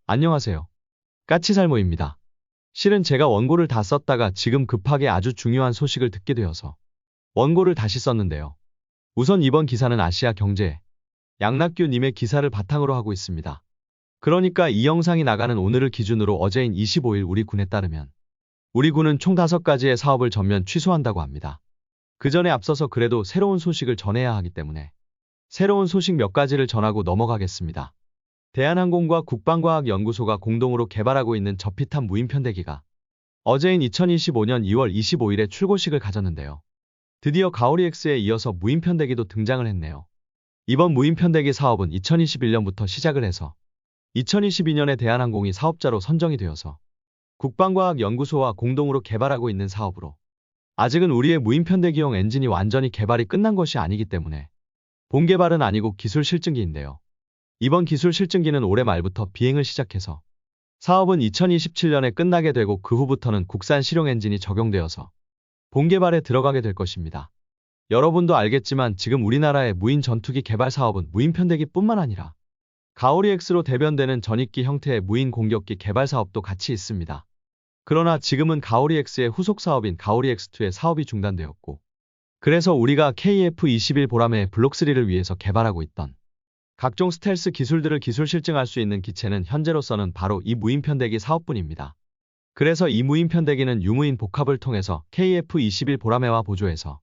안녕하세요. 까치살모입니다. 실은 제가 원고를 다 썼다가 지금 급하게 아주 중요한 소식을 듣게 되어서 원고를 다시 썼는데요. 우선 이번 기사는 아시아 경제 양낙규님의 기사를 바탕으로 하고 있습니다. 그러니까 이 영상이 나가는 오늘을 기준으로 어제인 25일 우리 군에 따르면 우리 군은 총 5가지의 사업을 전면 취소한다고 합니다. 그 전에 앞서서 그래도 새로운 소식을 전해야 하기 때문에 새로운 소식 몇 가지를 전하고 넘어가겠습니다. 대한항공과 국방과학연구소가 공동으로 개발하고 있는 저피탑 무인편대기가 어제인 2025년 2월 25일에 출고식을 가졌는데요. 드디어 가오리X에 이어서 무인편대기도 등장을 했네요. 이번 무인편대기 사업은 2021년부터 시작을 해서 2022년에 대한항공이 사업자로 선정이 되어서 국방과학연구소와 공동으로 개발하고 있는 사업으로 아직은 우리의 무인편대기용 엔진이 완전히 개발이 끝난 것이 아니기 때문에 본 개발은 아니고 기술 실증기인데요. 이번 기술 실증기는 올해 말부터 비행을 시작해서 사업은 2027년에 끝나게 되고 그 후부터는 국산 실용 엔진이 적용되어서 본 개발에 들어가게 될 것입니다. 여러분도 알겠지만 지금 우리나라의 무인 전투기 개발 사업은 무인편대기뿐만 아니라 가오리X로 대변되는 전익기 형태의 무인 공격기 개발 사업도 같이 있습니다. 그러나 지금은 가오리X의 후속 사업인 가오리X2의 사업이 중단되었고 그래서 우리가 KF-21 보라매의 블록3를 위해서 개발하고 있던 각종 스텔스 기술들을 기술 실증할 수 있는 기체는 현재로서는 바로 이 무인편대기 사업뿐입니다. 그래서 이 무인편대기는 유무인 복합을 통해서 KF-21 보라매와 보조해서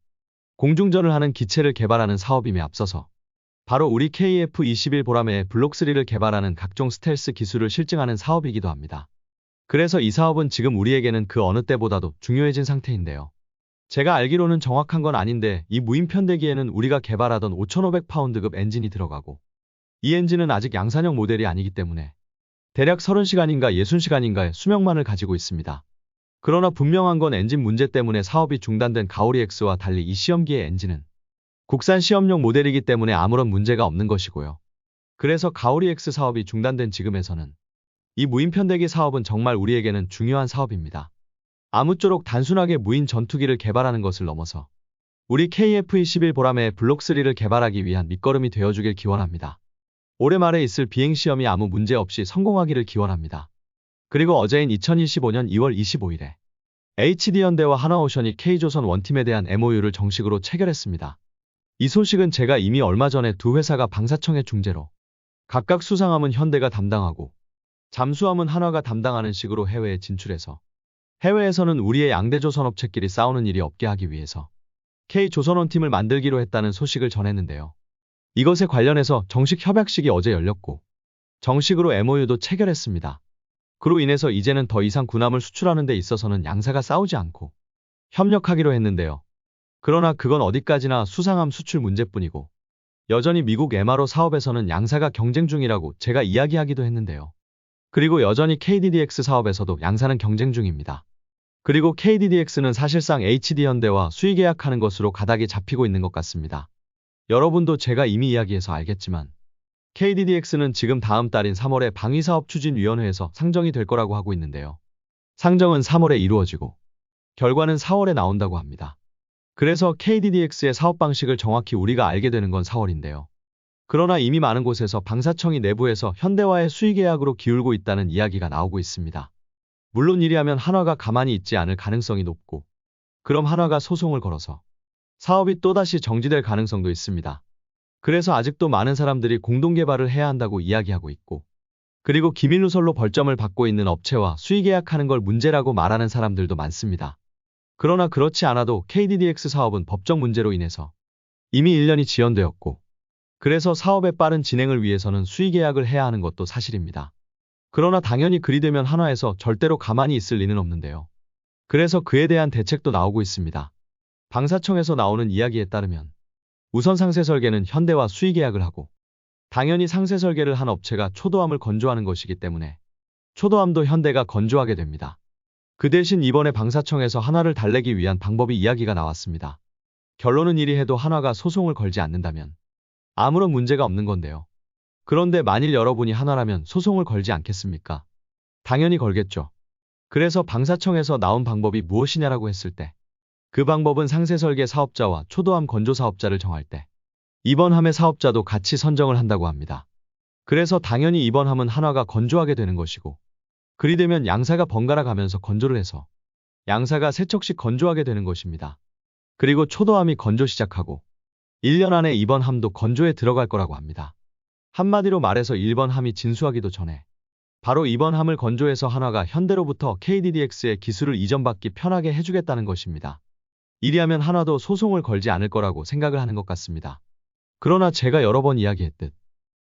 공중전을 하는 기체를 개발하는 사업임에 앞서서 바로 우리 KF-21 보라매의 블록3를 개발하는 각종 스텔스 기술을 실증하는 사업이기도 합니다. 그래서 이 사업은 지금 우리에게는 그 어느 때보다도 중요해진 상태인데요. 제가 알기로는 정확한 건 아닌데 이 무인편대기에는 우리가 개발하던 5,500파운드급 엔진이 들어가고 이 엔진은 아직 양산형 모델이 아니기 때문에 대략 30시간인가 60시간인가의 수명만을 가지고 있습니다. 그러나 분명한 건 엔진 문제 때문에 사업이 중단된 가오리X와 달리 이 시험기의 엔진은 국산 시험용 모델이기 때문에 아무런 문제가 없는 것이고요. 그래서 가오리X 사업이 중단된 지금에서는 이 무인편대기 사업은 정말 우리에게는 중요한 사업입니다. 아무쪼록 단순하게 무인 전투기를 개발하는 것을 넘어서 우리 KF-21 보라매의 블록3를 개발하기 위한 밑거름이 되어주길 기원합니다. 올해 말에 있을 비행시험이 아무 문제 없이 성공하기를 기원합니다. 그리고 어제인 2025년 2월 25일에 HD현대와 하나오션이 K조선 원팀에 대한 MOU를 정식으로 체결했습니다. 이 소식은 제가 이미 얼마 전에 두 회사가 방사청의 중재로 각각 수상함은 현대가 담당하고 잠수함은 한화가 담당하는 식으로 해외에 진출해서 해외에서는 우리의 양대 조선업체끼리 싸우는 일이 없게 하기 위해서 K조선원팀을 만들기로 했다는 소식을 전했는데요. 이것에 관련해서 정식 협약식이 어제 열렸고 정식으로 MOU도 체결했습니다. 그로 인해서 이제는 더 이상 군함을 수출하는 데 있어서는 양사가 싸우지 않고 협력하기로 했는데요. 그러나 그건 어디까지나 수상함 수출 문제뿐이고 여전히 미국 MRO 사업에서는 양사가 경쟁 중이라고 제가 이야기하기도 했는데요. 그리고 여전히 KDDX 사업에서도 양사는 경쟁 중입니다. 그리고 KDDX는 사실상 HD현대와 수의 계약하는 것으로 가닥이 잡히고 있는 것 같습니다. 여러분도 제가 이미 이야기해서 알겠지만 KDDX는 지금 다음 달인 3월에 방위사업추진위원회에서 상정이 될 거라고 하고 있는데요. 상정은 3월에 이루어지고 결과는 4월에 나온다고 합니다. 그래서 KDDX의 사업 방식을 정확히 우리가 알게 되는 건 4월인데요. 그러나 이미 많은 곳에서 방사청이 내부에서 현대와의 수의 계약으로 기울고 있다는 이야기가 나오고 있습니다. 물론 이리하면 한화가 가만히 있지 않을 가능성이 높고 그럼 한화가 소송을 걸어서 사업이 또다시 정지될 가능성도 있습니다. 그래서 아직도 많은 사람들이 공동개발을 해야 한다고 이야기하고 있고 그리고 기밀누설로 벌점을 받고 있는 업체와 수의 계약하는 걸 문제라고 말하는 사람들도 많습니다. 그러나 그렇지 않아도 KDDX 사업은 법적 문제로 인해서 이미 1년이 지연되었고 그래서 사업의 빠른 진행을 위해서는 수의 계약을 해야 하는 것도 사실입니다. 그러나 당연히 그리 되면 한화에서 절대로 가만히 있을 리는 없는데요. 그래서 그에 대한 대책도 나오고 있습니다. 방사청에서 나오는 이야기에 따르면 우선 상세 설계는 현대와 수의 계약을 하고 당연히 상세 설계를 한 업체가 초도함을 건조하는 것이기 때문에 초도함도 현대가 건조하게 됩니다. 그 대신 이번에 방사청에서 한화를 달래기 위한 방법이 이야기가 나왔습니다. 결론은 이리 해도 한화가 소송을 걸지 않는다면 아무런 문제가 없는 건데요. 그런데 만일 여러분이 한화라면 소송을 걸지 않겠습니까? 당연히 걸겠죠. 그래서 방사청에서 나온 방법이 무엇이냐라고 했을 때 그 방법은 상세 설계 사업자와 초도함 건조 사업자를 정할 때 이번 함의 사업자도 같이 선정을 한다고 합니다. 그래서 당연히 이번 함은 한화가 건조하게 되는 것이고, 그리 되면 양사가 번갈아 가면서 건조를 해서 양사가 세척씩 건조하게 되는 것입니다. 그리고 초도함이 건조 시작하고 1년 안에 이번 함도 건조에 들어갈 거라고 합니다. 한마디로 말해서 1번 함이 진수하기도 전에 바로 이번 함을 건조해서 한화가 현대로부터 KDDX의 기술을 이전받기 편하게 해주겠다는 것입니다. 이리하면 한화도 소송을 걸지 않을 거라고 생각을 하는 것 같습니다. 그러나 제가 여러 번 이야기했듯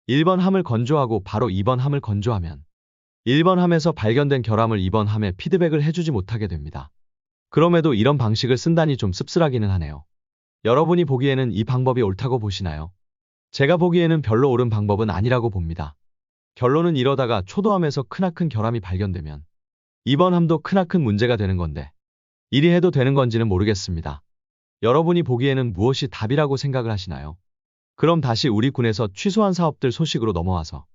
1번 함을 건조하고 바로 2번 함을 건조하면 1번 함에서 발견된 결함을 2번 함에 피드백을 해주지 못하게 됩니다. 그럼에도 이런 방식을 쓴다니 좀 씁쓸하기는 하네요. 여러분이 보기에는 이 방법이 옳다고 보시나요? 제가 보기에는 별로 옳은 방법은 아니라고 봅니다. 결론은 이러다가 초도함에서 크나큰 결함이 발견되면 이번 함도 크나큰 문제가 되는 건데 이리 해도 되는 건지는 모르겠습니다. 여러분이 보기에는 무엇이 답이라고 생각을 하시나요? 그럼 다시 우리 군에서 취소한 사업들 소식으로 넘어와서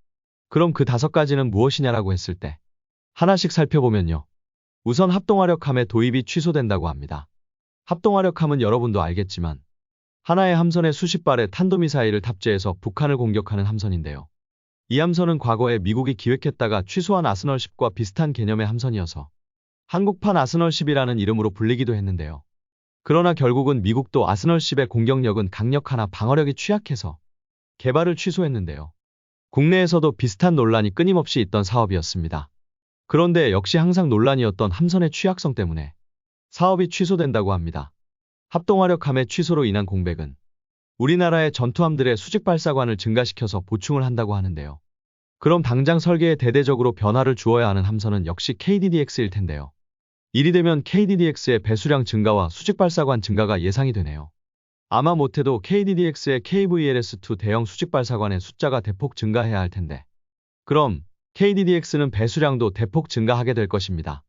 그럼 그 5가지는 무엇이냐라고 했을 때 하나씩 살펴보면요. 우선 합동화력함의 도입이 취소된다고 합니다. 합동화력함은 여러분도 알겠지만 하나의 함선에 수십 발의 탄도미사일을 탑재해서 북한을 공격하는 함선인데요. 이 함선은 과거에 미국이 기획했다가 취소한 아스널10과 비슷한 개념의 함선이어서 한국판 아스널10이라는 이름으로 불리기도 했는데요. 그러나 결국은 미국도 아스널10의 공격력은 강력하나 방어력이 취약해서 개발을 취소했는데요. 국내에서도 비슷한 논란이 끊임없이 있던 사업이었습니다. 그런데 역시 항상 논란이었던 함선의 취약성 때문에 사업이 취소된다고 합니다. 합동화력함의 취소로 인한 공백은 우리나라의 전투함들의 수직 발사관을 증가시켜서 보충을 한다고 하는데요. 그럼 당장 설계에 대대적으로 변화를 주어야 하는 함선은 역시 KDDX일 텐데요. 이리 되면 KDDX의 배수량 증가와 수직 발사관 증가가 예상이 되네요. 아마 못해도 KDDX의 KVLS2 대형 수직 발사관의 숫자가 대폭 증가해야 할 텐데. 그럼 KDDX는 배수량도 대폭 증가하게 될 것입니다.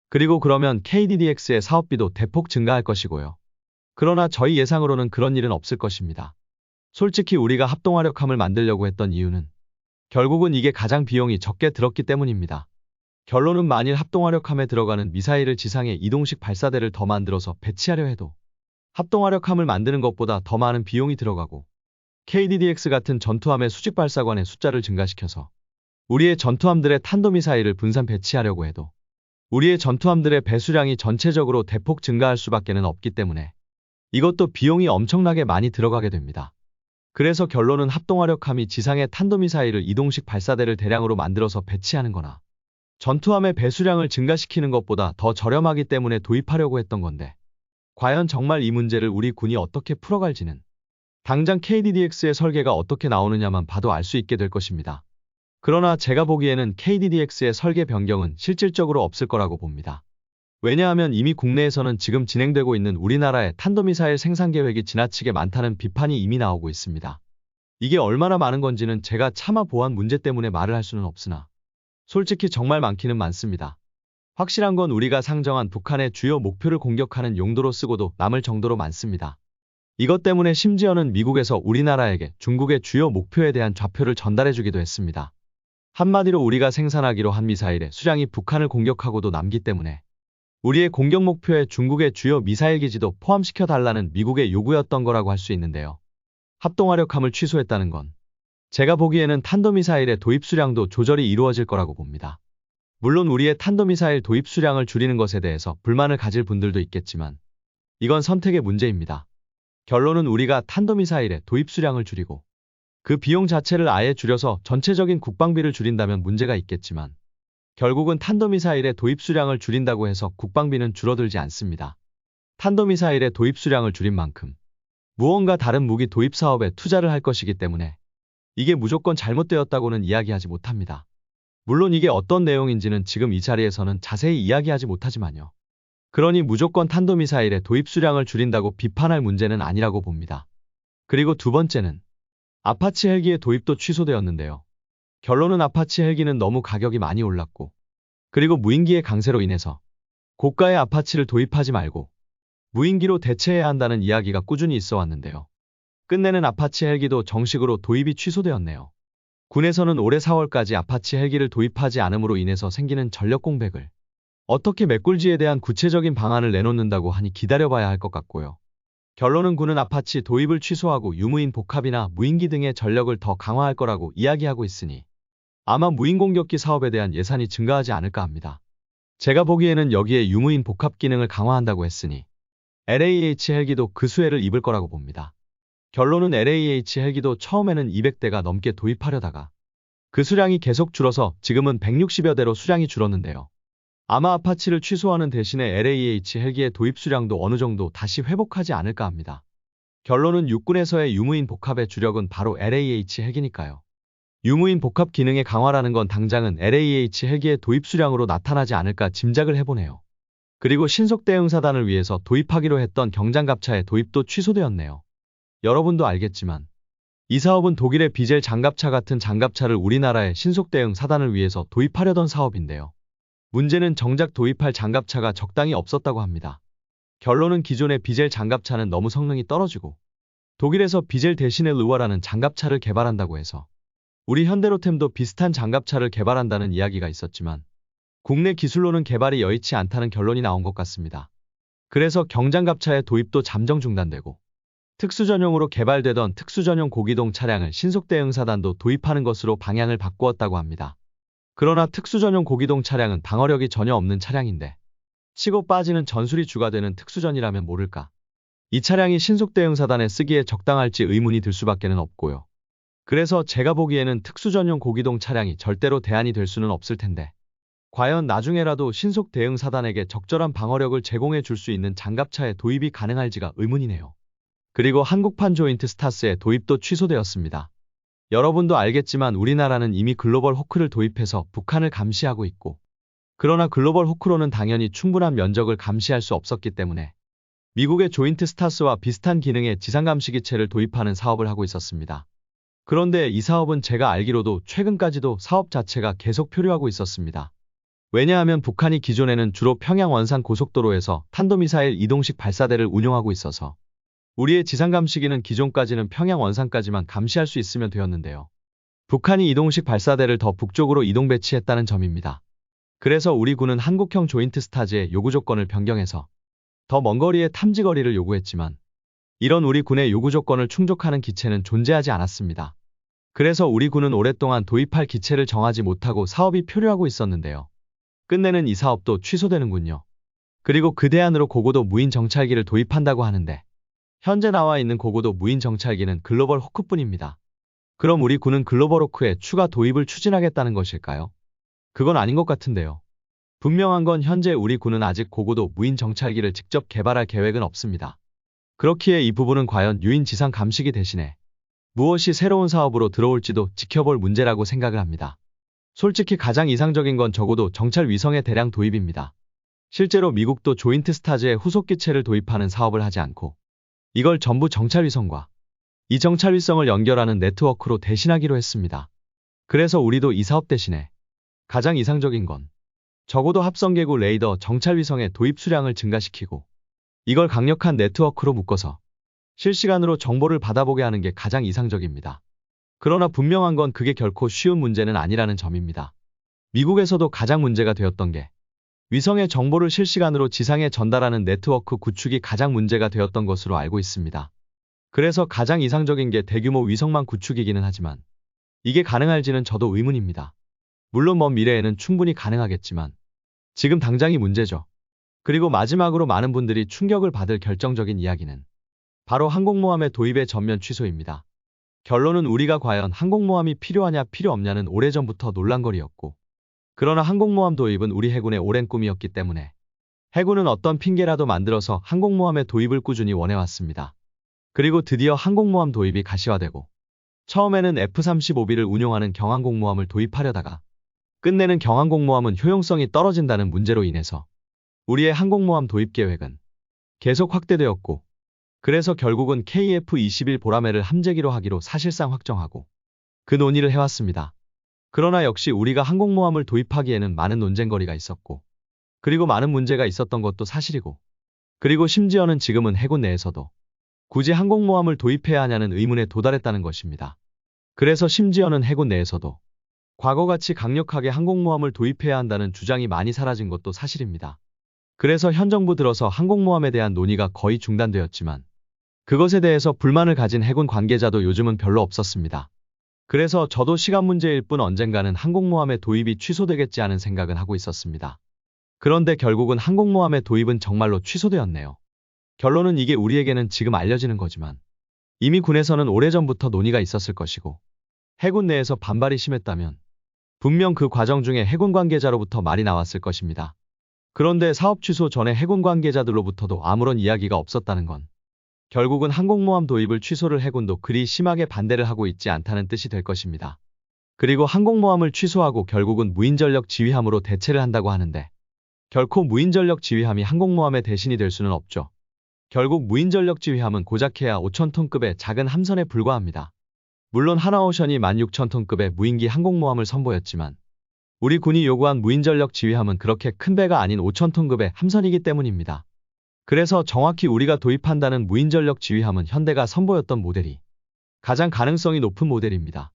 그리고 그러면 KDDX의 사업비도 대폭 증가할 것이고요. 그러나 저희 예상으로는 그런 일은 없을 것입니다. 솔직히 우리가 합동화력함을 만들려고 했던 이유는 결국은 이게 가장 비용이 적게 들었기 때문입니다. 결론은 만일 합동화력함에 들어가는 미사일을 지상에 이동식 발사대를 더 만들어서 배치하려 해도 합동화력함을 만드는 것보다 더 많은 비용이 들어가고 KDDX 같은 전투함의 수직 발사관의 숫자를 증가시켜서 우리의 전투함들의 탄도미사일을 분산 배치하려고 해도 우리의 전투함들의 배수량이 전체적으로 대폭 증가할 수밖에는 없기 때문에 이것도 비용이 엄청나게 많이 들어가게 됩니다. 그래서 결론은 합동화력함이 지상에 탄도미사일을 이동식 발사대를 대량으로 만들어서 배치하는 거나 전투함의 배수량을 증가시키는 것보다 더 저렴하기 때문에 도입하려고 했던 건데 과연 정말 이 문제를 우리 군이 어떻게 풀어갈지는 당장 KDDX의 설계가 어떻게 나오느냐만 봐도 알 수 있게 될 것입니다. 그러나 제가 보기에는 KDDX의 설계 변경은 실질적으로 없을 거라고 봅니다. 왜냐하면 이미 국내에서는 지금 진행되고 있는 우리나라의 탄도미사일 생산 계획이 지나치게 많다는 비판이 이미 나오고 있습니다. 이게 얼마나 많은 건지는 제가 차마 보안 문제 때문에 말을 할 수는 없으나 솔직히 정말 많기는 많습니다. 확실한 건 우리가 상정한 북한의 주요 목표를 공격하는 용도로 쓰고도 남을 정도로 많습니다. 이것 때문에 심지어는 미국에서 우리나라에게 중국의 주요 목표에 대한 좌표를 전달해주기도 했습니다. 한마디로 우리가 생산하기로 한 미사일의 수량이 북한을 공격하고도 남기 때문에 우리의 공격 목표에 중국의 주요 미사일 기지도 포함시켜달라는 미국의 요구였던 거라고 할 수 있는데요. 합동화력함을 취소했다는 건 제가 보기에는 탄도미사일의 도입 수량도 조절이 이루어질 거라고 봅니다. 물론 우리의 탄도미사일 도입 수량을 줄이는 것에 대해서 불만을 가질 분들도 있겠지만 이건 선택의 문제입니다. 결론은 우리가 탄도미사일의 도입 수량을 줄이고 그 비용 자체를 아예 줄여서 전체적인 국방비를 줄인다면 문제가 있겠지만 결국은 탄도미사일의 도입 수량을 줄인다고 해서 국방비는 줄어들지 않습니다. 탄도미사일의 도입 수량을 줄인 만큼 무언가 다른 무기 도입 사업에 투자를 할 것이기 때문에 이게 무조건 잘못되었다고는 이야기하지 못합니다. 물론 이게 어떤 내용인지는 지금 이 자리에서는 자세히 이야기하지 못하지만요. 그러니 무조건 탄도미사일의 도입 수량을 줄인다고 비판할 문제는 아니라고 봅니다. 그리고 두 번째는 아파치 헬기의 도입도 취소되었는데요. 결론은 아파치 헬기는 너무 가격이 많이 올랐고 그리고 무인기의 강세로 인해서 고가의 아파치를 도입하지 말고 무인기로 대체해야 한다는 이야기가 꾸준히 있어 왔는데요. 끝내는 아파치 헬기도 정식으로 도입이 취소되었네요. 군에서는 올해 4월까지 아파치 헬기를 도입하지 않음으로 인해서 생기는 전력 공백을 어떻게 메꿀지에 대한 구체적인 방안을 내놓는다고 하니 기다려봐야 할 것 같고요. 결론은 군은 아파치 도입을 취소하고 유무인 복합이나 무인기 등의 전력을 더 강화할 거라고 이야기하고 있으니 아마 무인 공격기 사업에 대한 예산이 증가하지 않을까 합니다. 제가 보기에는 여기에 유무인 복합 기능을 강화한다고 했으니 LAH 헬기도 그 수혜를 입을 거라고 봅니다. 결론은 LAH 헬기도 처음에는 200대가 넘게 도입하려다가 그 수량이 계속 줄어서 지금은 160여 대로 수량이 줄었는데요. 아마 아파치를 취소하는 대신에 LAH 헬기의 도입 수량도 어느 정도 다시 회복하지 않을까 합니다. 결론은 육군에서의 유무인 복합의 주력은 바로 LAH 헬기니까요. 유무인 복합 기능의 강화라는 건 당장은 LAH 헬기의 도입 수량으로 나타나지 않을까 짐작을 해보네요. 그리고 신속 대응 사단을 위해서 도입하기로 했던 경장갑차의 도입도 취소되었네요. 여러분도 알겠지만 이 사업은 독일의 비젤 장갑차 같은 장갑차를 우리나라의 신속 대응 사단을 위해서 도입하려던 사업인데요. 문제는 정작 도입할 장갑차가 적당히 없었다고 합니다. 결론은 기존의 비젤 장갑차는 너무 성능이 떨어지고 독일에서 비젤 대신에 르와라는 장갑차를 개발한다고 해서 우리 현대로템도 비슷한 장갑차를 개발한다는 이야기가 있었지만 국내 기술로는 개발이 여의치 않다는 결론이 나온 것 같습니다. 그래서 경장갑차의 도입도 잠정 중단되고 특수전용으로 개발되던 특수전용 고기동 차량을 신속대응사단도 도입하는 것으로 방향을 바꾸었다고 합니다. 그러나 특수전용 고기동 차량은 방어력이 전혀 없는 차량인데 치고 빠지는 전술이 주가 되는 특수전이라면 모를까. 이 차량이 신속대응사단에 쓰기에 적당할지 의문이 들 수밖에는 없고요. 그래서 제가 보기에는 특수전용 고기동 차량이 절대로 대안이 될 수는 없을 텐데 과연 나중에라도 신속대응사단에게 적절한 방어력을 제공해 줄 수 있는 장갑차의 도입이 가능할지가 의문이네요. 그리고 한국판 조인트 스타스의 도입도 취소되었습니다. 여러분도 알겠지만 우리나라는 이미 글로벌 호크를 도입해서 북한을 감시하고 있고 그러나 글로벌 호크로는 당연히 충분한 면적을 감시할 수 없었기 때문에 미국의 조인트 스타스와 비슷한 기능의 지상감시기체를 도입하는 사업을 하고 있었습니다. 그런데 이 사업은 제가 알기로도 최근까지도 사업 자체가 계속 표류하고 있었습니다. 왜냐하면 북한이 기존에는 주로 평양 원산 고속도로에서 탄도미사일 이동식 발사대를 운용하고 있어서 우리의 지상감시기는 기존까지는 평양 원산까지만 감시할 수 있으면 되었는데요. 북한이 이동식 발사대를 더 북쪽으로 이동 배치했다는 점입니다. 그래서 우리 군은 한국형 조인트 스타즈의 요구 조건을 변경해서 더 먼 거리의 탐지 거리를 요구했지만 이런 우리 군의 요구 조건을 충족하는 기체는 존재하지 않았습니다. 그래서 우리 군은 오랫동안 도입할 기체를 정하지 못하고 사업이 표류하고 있었는데요. 끝내는 이 사업도 취소되는군요. 그리고 그 대안으로 고고도 무인 정찰기를 도입한다고 하는데 현재 나와 있는 고고도 무인 정찰기는 글로벌 호크뿐입니다. 그럼 우리 군은 글로벌 호크의 추가 도입을 추진하겠다는 것일까요? 그건 아닌 것 같은데요. 분명한 건 현재 우리 군은 아직 고고도 무인 정찰기를 직접 개발할 계획은 없습니다. 그렇기에 이 부분은 과연 유인 지상 감시기 대신에 무엇이 새로운 사업으로 들어올지도 지켜볼 문제라고 생각을 합니다. 솔직히 가장 이상적인 건 적어도 정찰 위성의 대량 도입입니다. 실제로 미국도 조인트 스타즈의 후속기체를 도입하는 사업을 하지 않고 이걸 전부 정찰 위성과 이 정찰 위성을 연결하는 네트워크로 대신하기로 했습니다. 그래서 우리도 이 사업 대신에 가장 이상적인 건 적어도 합성계구 레이더 정찰 위성의 도입 수량을 증가시키고 이걸 강력한 네트워크로 묶어서 실시간으로 정보를 받아보게 하는 게 가장 이상적입니다. 그러나 분명한 건 그게 결코 쉬운 문제는 아니라는 점입니다. 미국에서도 가장 문제가 되었던 게 위성의 정보를 실시간으로 지상에 전달하는 네트워크 구축이 가장 문제가 되었던 것으로 알고 있습니다. 그래서 가장 이상적인 게 대규모 위성망 구축이기는 하지만 이게 가능할지는 저도 의문입니다. 물론 먼 미래에는 충분히 가능하겠지만 지금 당장이 문제죠. 그리고 마지막으로 많은 분들이 충격을 받을 결정적인 이야기는 바로 항공모함의 도입의 전면 취소입니다. 결론은 우리가 과연 항공모함이 필요하냐 필요 없냐는 오래전부터 논란거리였고 그러나 항공모함 도입은 우리 해군의 오랜 꿈이었기 때문에 해군은 어떤 핑계라도 만들어서 항공모함의 도입을 꾸준히 원해왔습니다. 그리고 드디어 항공모함 도입이 가시화되고 처음에는 F-35B를 운용하는 경항공모함을 도입하려다가 끝내는 경항공모함은 효용성이 떨어진다는 문제로 인해서 우리의 항공모함 도입 계획은 계속 확대되었고 그래서 결국은 KF-21 보라매를 함재기로 하기로 사실상 확정하고 그 논의를 해왔습니다. 그러나 역시 우리가 항공모함을 도입하기에는 많은 논쟁거리가 있었고 그리고 많은 문제가 있었던 것도 사실이고 그리고 심지어는 지금은 해군 내에서도 굳이 항공모함을 도입해야 하냐는 의문에 도달했다는 것입니다. 그래서 심지어는 해군 내에서도 과거같이 강력하게 항공모함을 도입해야 한다는 주장이 많이 사라진 것도 사실입니다. 그래서 현 정부 들어서 항공모함에 대한 논의가 거의 중단되었지만 그것에 대해서 불만을 가진 해군 관계자도 요즘은 별로 없었습니다. 그래서 저도 시간 문제일 뿐 언젠가는 항공모함의 도입이 취소되겠지 하는 생각은 하고 있었습니다. 그런데 결국은 항공모함의 도입은 정말로 취소되었네요. 결론은 이게 우리에게는 지금 알려지는 거지만 이미 군에서는 오래전부터 논의가 있었을 것이고 해군 내에서 반발이 심했다면 분명 그 과정 중에 해군 관계자로부터 말이 나왔을 것입니다. 그런데 사업 취소 전에 해군 관계자들로부터도 아무런 이야기가 없었다는 건 결국은 항공모함 도입을 취소를 해군도 그리 심하게 반대를 하고 있지 않다는 뜻이 될 것입니다. 그리고 항공모함을 취소하고 결국은 무인전력 지휘함으로 대체를 한다고 하는데 결코 무인전력 지휘함이 항공모함의 대신이 될 수는 없죠. 결국 무인전력 지휘함은 고작해야 5,000톤급의 작은 함선에 불과합니다. 물론 하나오션이 16,000톤급의 무인기 항공모함을 선보였지만 우리 군이 요구한 무인전력 지휘함은 그렇게 큰 배가 아닌 5,000톤급의 함선이기 때문입니다. 그래서 정확히 우리가 도입한다는 무인전력 지휘함은 현대가 선보였던 모델이 가장 가능성이 높은 모델입니다.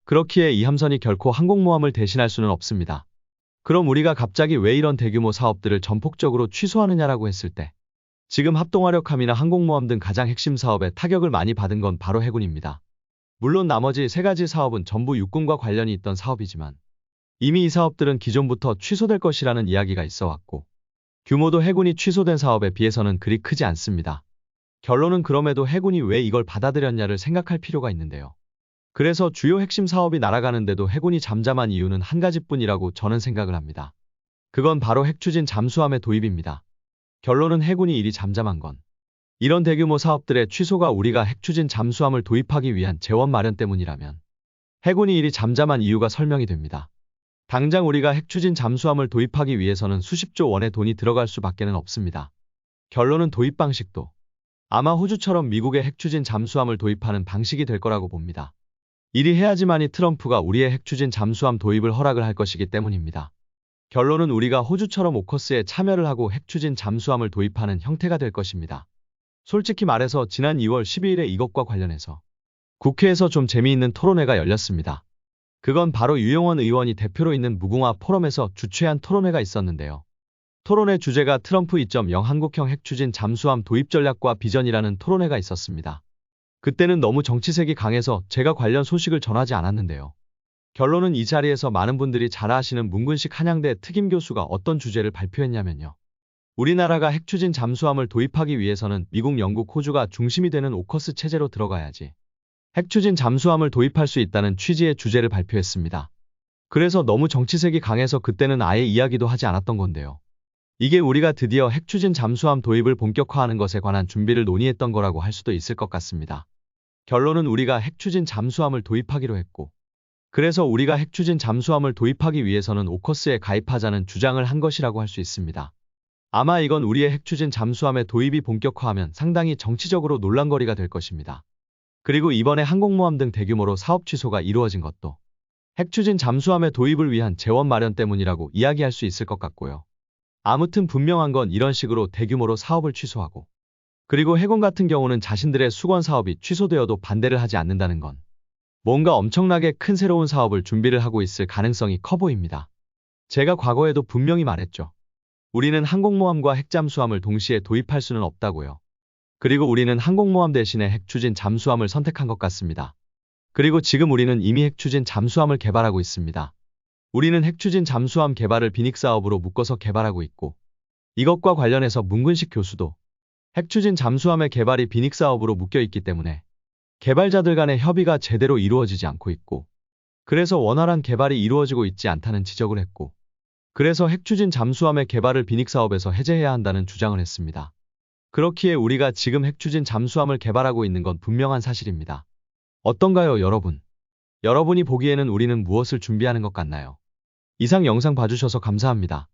그렇기에 이 함선이 결코 항공모함을 대신할 수는 없습니다. 그럼 우리가 갑자기 왜 이런 대규모 사업들을 전폭적으로 취소하느냐라고 했을 때 지금 합동화력함이나 항공모함 등 가장 핵심 사업에 타격을 많이 받은 건 바로 해군입니다. 물론 나머지 세 가지 사업은 전부 육군과 관련이 있던 사업이지만 이미 이 사업들은 기존부터 취소될 것이라는 이야기가 있어 왔고 규모도 해군이 취소된 사업에 비해서는 그리 크지 않습니다. 결론은 그럼에도 해군이 왜 이걸 받아들였냐를 생각할 필요가 있는데요. 그래서 주요 핵심 사업이 날아가는데도 해군이 잠잠한 이유는 한 가지뿐이라고 저는 생각을 합니다. 그건 바로 핵추진 잠수함의 도입입니다. 결론은 해군이 이리 잠잠한 건 이런 대규모 사업들의 취소가 우리가 핵추진 잠수함을 도입하기 위한 재원 마련 때문이라면 해군이 이리 잠잠한 이유가 설명이 됩니다. 당장 우리가 핵추진 잠수함을 도입하기 위해서는 수십조 원의 돈이 들어갈 수밖에는 없습니다. 결론은 도입 방식도 아마 호주처럼 미국의 핵추진 잠수함을 도입하는 방식이 될 거라고 봅니다. 이리 해야지만이 트럼프가 우리의 핵추진 잠수함 도입을 허락을 할 것이기 때문입니다. 결론은 우리가 호주처럼 오커스에 참여를 하고 핵추진 잠수함을 도입하는 형태가 될 것입니다. 솔직히 말해서 지난 2월 12일에 이것과 관련해서 국회에서 좀 재미있는 토론회가 열렸습니다. 그건 바로 유영원 의원이 대표로 있는 무궁화 포럼에서 주최한 토론회가 있었는데요. 토론회 주제가 트럼프 2.0 한국형 핵추진 잠수함 도입 전략과 비전이라는 토론회가 있었습니다. 그때는 너무 정치색이 강해서 제가 관련 소식을 전하지 않았는데요. 결론은 이 자리에서 많은 분들이 잘 아시는 문근식 한양대 특임 교수가 어떤 주제를 발표했냐면요. 우리나라가 핵추진 잠수함을 도입하기 위해서는 미국, 영국, 호주가 중심이 되는 오커스 체제로 들어가야지 핵추진 잠수함을 도입할 수 있다는 취지의 주제를 발표했습니다. 그래서 너무 정치색이 강해서 그때는 아예 이야기도 하지 않았던 건데요. 이게 우리가 드디어 핵추진 잠수함 도입을 본격화하는 것에 관한 준비를 논의했던 거라고 할 수도 있을 것 같습니다. 결론은 우리가 핵추진 잠수함을 도입하기로 했고 그래서 우리가 핵추진 잠수함을 도입하기 위해서는 오커스에 가입하자는 주장을 한 것이라고 할 수 있습니다. 아마 이건 우리의 핵추진 잠수함의 도입이 본격화하면 상당히 정치적으로 논란거리가 될 것입니다. 그리고 이번에 항공모함 등 대규모로 사업 취소가 이루어진 것도 핵추진 잠수함의 도입을 위한 재원 마련 때문이라고 이야기할 수 있을 것 같고요. 아무튼 분명한 건 이런 식으로 대규모로 사업을 취소하고 그리고 해군 같은 경우는 자신들의 수건 사업이 취소되어도 반대를 하지 않는다는 건 뭔가 엄청나게 큰 새로운 사업을 준비를 하고 있을 가능성이 커 보입니다. 제가 과거에도 분명히 말했죠. 우리는 항공모함과 핵잠수함을 동시에 도입할 수는 없다고요. 그리고 우리는 항공모함 대신에 핵추진 잠수함을 선택한 것 같습니다. 그리고 지금 우리는 이미 핵추진 잠수함을 개발하고 있습니다. 우리는 핵추진 잠수함 개발을 비닉 사업으로 묶어서 개발하고 있고 이것과 관련해서 문근식 교수도 핵추진 잠수함의 개발이 비닉 사업으로 묶여 있기 때문에 개발자들 간의 협의가 제대로 이루어지지 않고 있고 그래서 원활한 개발이 이루어지고 있지 않다는 지적을 했고 그래서 핵추진 잠수함의 개발을 비닉 사업에서 해제해야 한다는 주장을 했습니다. 그렇기에 우리가 지금 핵추진 잠수함을 개발하고 있는 건 분명한 사실입니다. 어떤가요, 여러분? 여러분이 보기에는 우리는 무엇을 준비하는 것 같나요? 이상 영상 봐주셔서 감사합니다.